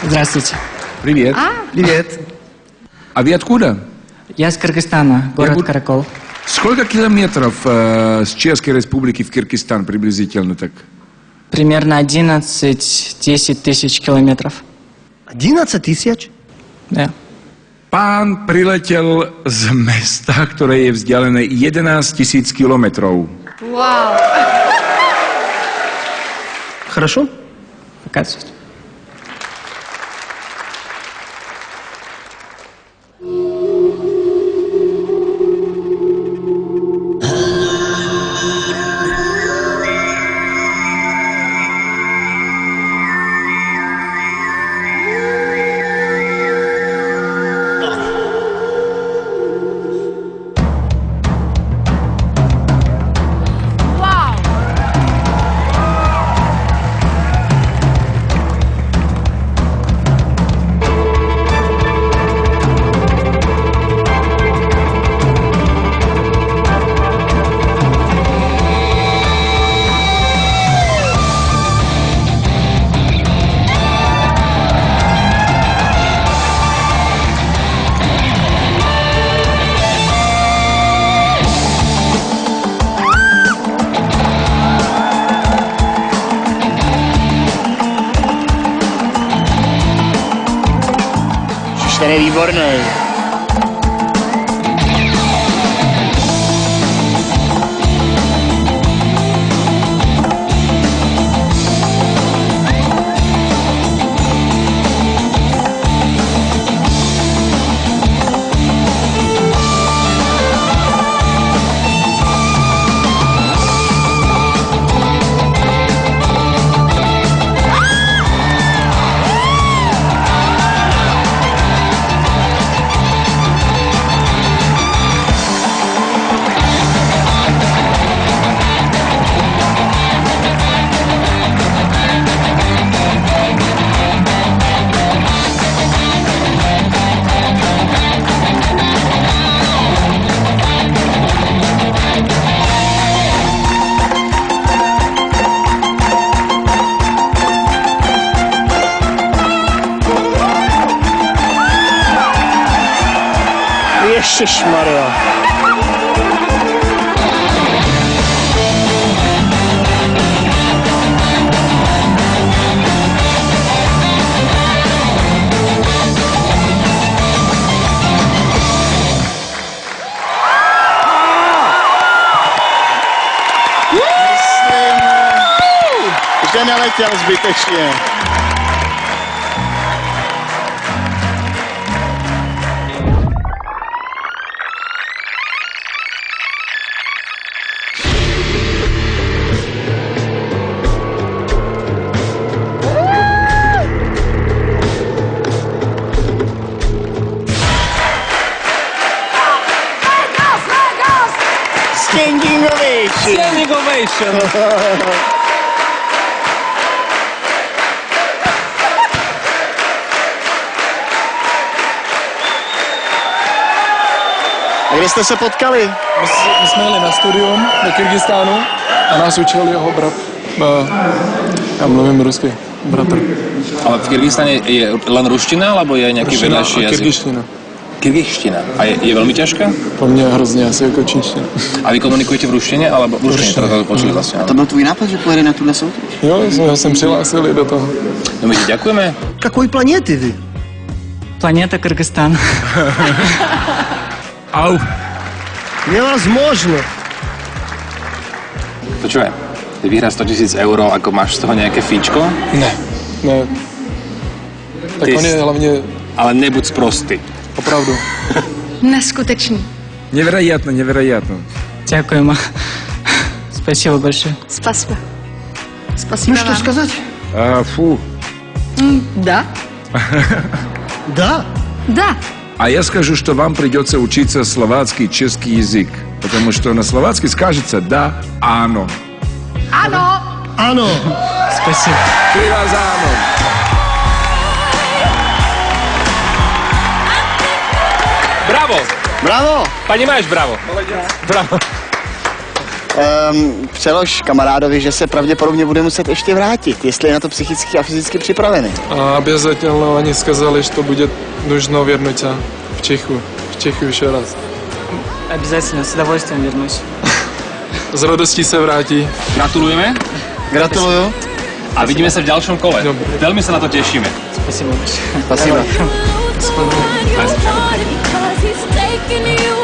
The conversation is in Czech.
Здравствуйте. Привет. Привет. А вы откуда? Я из Кыргызстана, город Каракол. Сколько километров с Чешской Республики в Киргизстан приблизительно так? Примерно 11-10 тысяч километров. 11 тысяч? Да. Pán priletěl z města, které je vzdálené 11 000 kilometrů. Вау! Хорошо? Показывайте. Ten je výborný. Ježišmarja. Myslím, že neletěl zbytečně. Standing ovation. Standing ovation. A kde jste se potkali? My jsme jeli na studium do Kyrgyzstánu a nás učil jeho brat. Já mluvím rusky. Bratr. Ale v Kyrgyzstane je len ruština, alebo je nejaký vedľajší jazyk? Kyrgyzština. Kyrgyzština. A je veľmi ťažká? Po mně hrozně asi jako čínština. A vy komunikujete v ruštine, alebo v ruštine? To počuli vlastne. A to byl tvůj nápad, že pojede na tuhle soutěž? Jo, jsme se přihlásili do toho. No my ti ďakujeme. Какой планеты вы? Планета Кыргызстан. Au. Невозможно. To čo je? Ty vyhráš 100 000 eur, ako máš z toho nejaké fíčko? Ne. Tak on je hlavně... Ale nebuď sprostý. Opravdu. Neskutečný. Невероятно, невероятно. Дякуємо. Спасибо большое. Спасибо. Спасибо Ну что вам. сказать? Фу. Да. Да. Да. А я скажу, что вам придется учиться словацкий, чешский язык. Потому что на словацкий скажется «да», «ано». Ano. Ano. Спасибо. Три раза «ано». Bravo! Bravo! Понимаешь, браво. Браво. Přelož kamarádovi, že se pravděpodobně bude muset ještě vrátit, jestli je na to psychicky a fyzicky připravený. A obязательно они сказали, что будет нужно вернуться в Чехию еще раз. Обязательно, с удовольствием вернусь. S radostí se vrátí. Gratulujeme Gratuluju. a vidíme se v ďalšom kole. Dobre. Veľmi sa na to tešíme. Спасибо большое. Spasiba. Because he's taking you